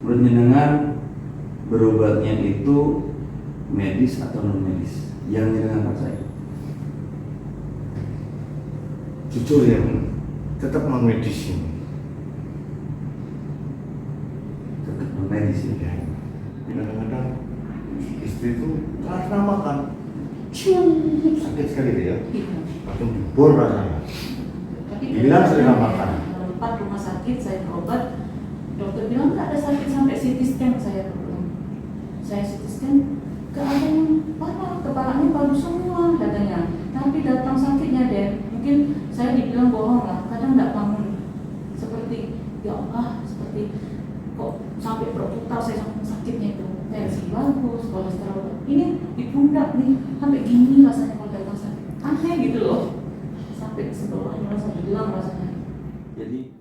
Jenengan berobatnya itu medis atau non medis? Yang jenengan percaya? Jujur ya, tetap non medis ini. Tetap non medis ya. Kadang-kadang istri itu karena makan sakit sekali ya, langsung dibor rasanya. Bilang sering makan. 4 rumah sakit saya berobat, dokter bilang nggak ada sakit sampai CT scan saya belum. Saya CT scan nggak ada yang parah, kepalanya baru semua katanya. Tapi datang sakitnya deh, mungkin saya dibilang bohong lah, kadang nggak bangun. Seperti ya Allah, seperti kok sampai berputar saya saking sakitnya itu. Tensi bagus, kolesterol ini di pundak nih, sampai gini rasanya kalau datang sakit. Aneh gitu loh, sampai sebelahnya rasa hilang rasanya. Jadi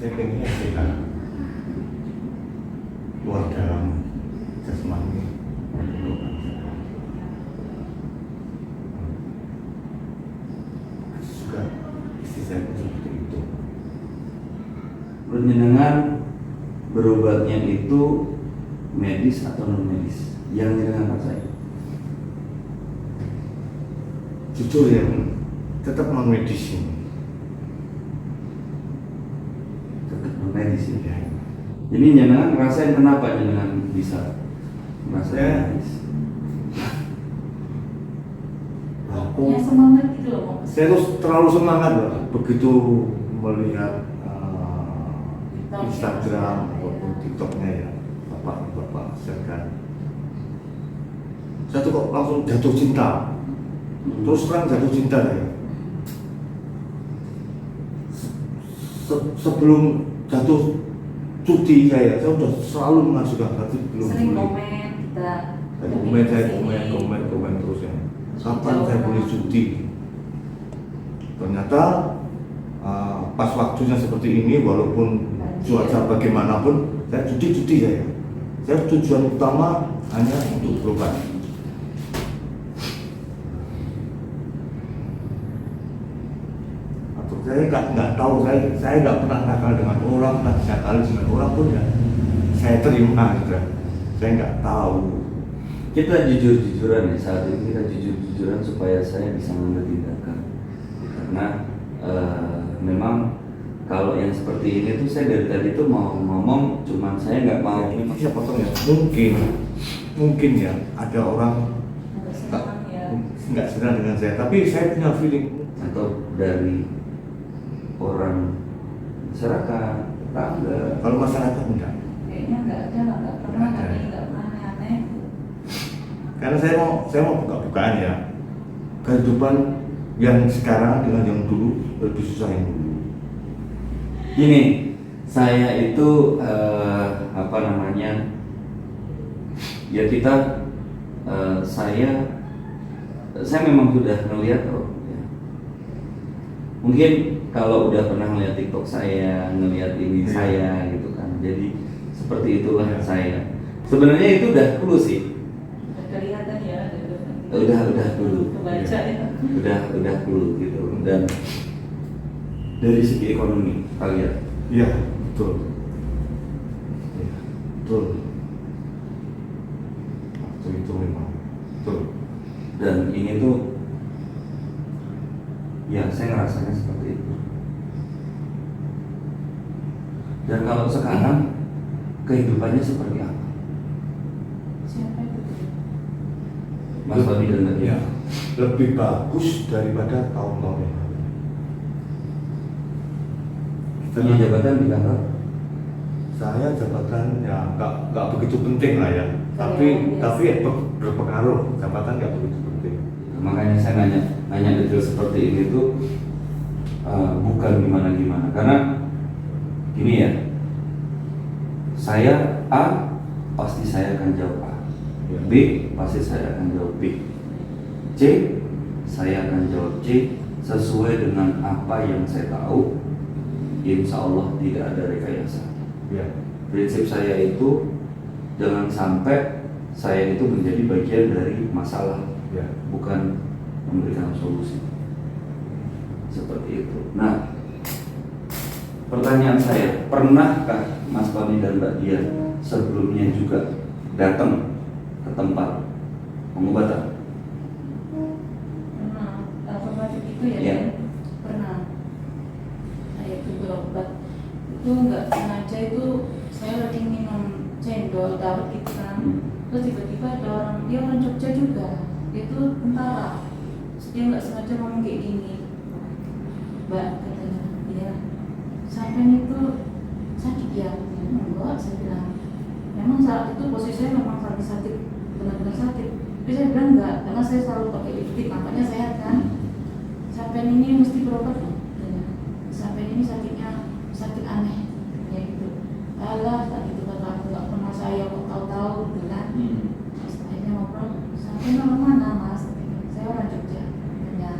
Saya pengennya sehat, luar dalam jasmani untuk juga istri saya pun seperti itu. jenengan berobatnya itu medis atau non medis? Yang jenengan percaya? Jujur ya, tetap non medis ini. Tetap non medis ya. Jadi jenengan ngerasain kenapa jenengan bisa merasa Ya. medis? Ya semangat gitu loh Mas. Saya terus terlalu semangat loh begitu melihat Instagram maupun TikToknya ya bapak share-kan. Saya tuh kok langsung jatuh cinta, terus terang jatuh cinta ya. Sebelum jatuh cuti saya sudah selalu mengajukan, tapi belum Sering boleh. komen kita. Saya komen terus ya. Kapan saya boleh cuti? Ternyata pas waktunya seperti ini, walaupun cuaca bagaimanapun, saya cuti saya. Saya tujuan utama hanya untuk berobat. Atau saya nggak tahu, saya nggak pernah nakal dengan orang, nakal dengan orang pun ya. Saya terima gitu. Saya nggak tahu. Kita jujur-jujuran ya, saat ini kita jujur-jujuran supaya saya bisa mengambil tindakan. Karena memang kalau yang seperti ini tuh saya dari tadi tuh mau ngomong, cuman saya nggak mau. Ini siapa tahu ya, mungkin ya ada orang nggak senang dengan saya, tapi saya punya feeling. Atau dari orang masyarakat, tetangga. Kalau masyarakat enggak, Kayaknya nggak pernah aneh-aneh. karena saya mau buka-bukaan ya, kehidupan yang sekarang dengan yang dulu lebih susah yang dulu. Gini, saya itu ya kita saya memang sudah melihat ya. Mungkin kalau udah pernah melihat TikTok saya, ngelihat ini saya gitu kan. Jadi seperti itulah saya. Sebenarnya itu udah dulu sih. Udah kelihatan ya. Udah dulu. Kebaca ya. Udah dulu gitu. Dan dari segi ekonomi kalian. Iya, betul. Iya, betul. Itu memang betul. Dan ini tuh ya saya ngerasanya seperti itu. Dan kalau sekarang kehidupannya seperti apa? Siapa itu? Mas Tony dan Mbak Dian. Ya, lebih bagus daripada tahun-tahun yang lalu. Punya jabatan di kantor? Saya jabatan ya nggak begitu penting lah ya, Iya. tapi berpengaruh. Jabatan nggak begitu penting. Makanya saya nanya detail seperti ini tuh bukan gimana karena gini ya, saya A pasti saya akan jawab A, Ya. B pasti saya akan jawab B, C saya akan jawab C sesuai dengan apa yang saya tahu. Insya Allah tidak ada rekayasa. Ya. Prinsip saya itu jangan sampai saya itu menjadi bagian dari masalah, Ya. bukan memberikan solusi. Seperti itu. Nah, pertanyaan saya, pernahkah Mas Tony dan Mbak Dian sebelumnya juga datang ke tempat pengobatan? Pernah, otomatis itu ya, Iya. kan? Pernah. Saya itu berobat, itu nggak sengaja itu saya lagi minum cendol dawet gitu kan. Terus tiba-tiba ada orang, dia orang Jogja juga, dia itu tentara. Terus dia nggak sengaja ngomong kayak gini, Mbak katanya, ya sampai itu sakit ya? Enggak, saya bilang. Memang saat itu posisinya memang lagi sakit, benar-benar sakit. Tapi saya bilang enggak, karena saya selalu pakai lipstick, makanya sehat kan. Sampai ini mesti berobat loh, katanya. Sampai ini sakitnya sakit aneh, ya gitu. Alah, tak gitu kata aku, nggak pernah saya kok tahu-tahu gitu kan. Terus akhirnya ngobrol, sampai orang mana mas? Saya orang Jogja. Katanya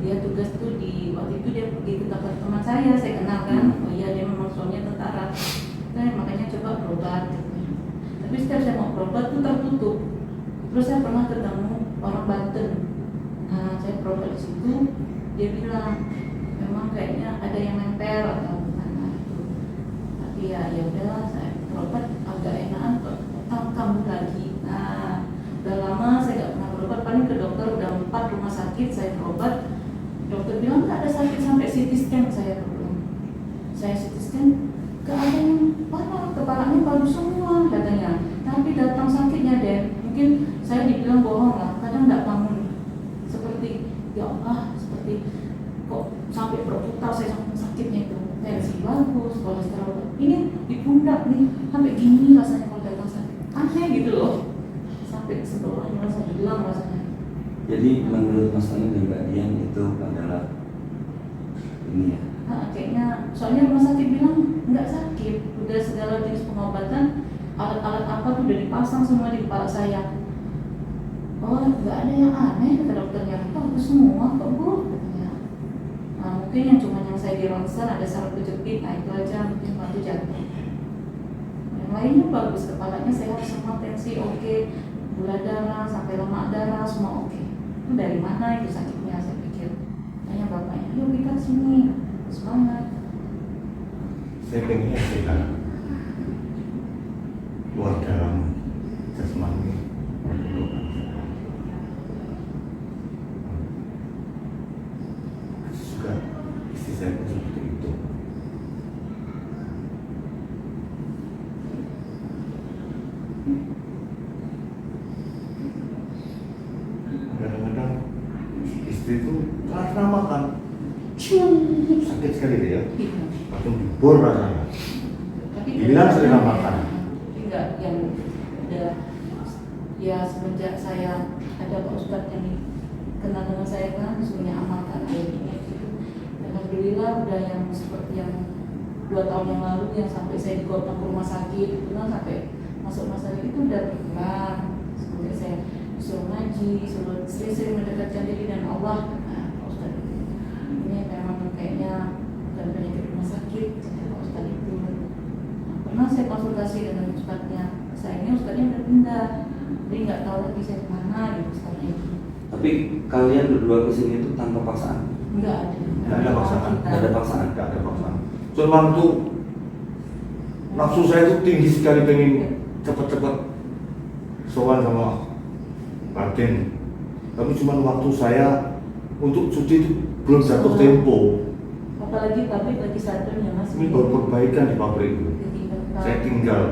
dia tugas tuh di waktu itu dia pergi ke tempat teman saya kenal kan. Oh iya, dia memang suaminya tentara. Nah, makanya coba berobat. Katanya. Tapi setiap saya mau berobat tuh tertutup. Terus saya pernah ketemu orang Banten. Nah, saya berobat di situ, dia bilang memang kayaknya ada yang nempel atau gimana gitu. Tapi ya udahlah, saya berobat agak enakan kok kambuh lagi. Nah, udah lama saya nggak pernah berobat, paling ke dokter udah 4 rumah sakit saya berobat. Dokter bilang nggak ada sakit sampai CT scan saya belum. Saya CT scan gak ada yang parah, kepalanya bagus semua katanya. Tapi datang sakitnya deh, mungkin saya dibilang bohong lah, kadang nggak bangun. Seperti ya Allah, seperti kok sampai berputar saya sakitnya itu. Tensi bagus, kolesterol ini di pundak nih, sampai gini rasanya kalau datang sakit. Aneh gitu loh, sampai sebelumnya merasa hilang rasanya. Jadi menurut Mas Tony dan Mbak Dian itu adalah ini ya. Nah, kayaknya soalnya rumah sakit bilang nggak sakit, udah segala jenis pengobatan, alat-alat apa tuh udah dipasang semua di kepala saya. Oh, nggak ada yang aneh kata dokternya, bagus semua kok bu katanya. Nah, mungkin yang cuma yang saya di ronsen ada saraf kejepit, nah itu aja mungkin batu jatuh. Yang lainnya bagus, kepalanya sehat semua, tensi oke, gula darah sampai lemak darah semua oke. Itu dari mana itu sakitnya saya pikir. Tanya bapaknya, yuk kita sini, semangat. Saya pengennya sehat, luar dalam jasmani. Juga istri saya pun seperti itu. Kadang-kadang istri itu karena makan sakit sekali dia, langsung dibor rasanya. Tapi Bilang sering makan. Enggak, yang udah ya semenjak saya ada Pak Ustadz yang kenal dengan saya kan, sebenarnya amalkan ayat ini gitu. Alhamdulillah udah yang seperti yang 2 tahun yang lalu yang sampai saya digotong ke rumah sakit itu kan, sampai masuk rumah sakit itu udah berkurang. Semenjak saya suruh ngaji, suruh sering mendekatkan diri dan Allah. Nah, Pak Ustadz ini memang kayaknya bukan penyakit rumah sakit, kata Pak Ustadz itu. Pernah saya konsultasi dengan ustadznya, sayangnya ustadznya udah pindah, jadi nggak tahu lagi saya kemana gitu ustadznya itu. Tapi kalian berdua kesini itu tanpa paksaan? Nggak ada. Nggak ada paksaan. Nggak ada paksaan? Nggak ada paksaan. Cuman tuh nafsu saya tuh tinggi sekali, pengen cepet-cepet sowan sama Klaten. Tapi cuma waktu saya untuk cuti itu belum jatuh tempo. Apalagi pabrik lagi satu ya Mas. Ini baru perbaikan di pabrik itu. Ketika Saya tinggal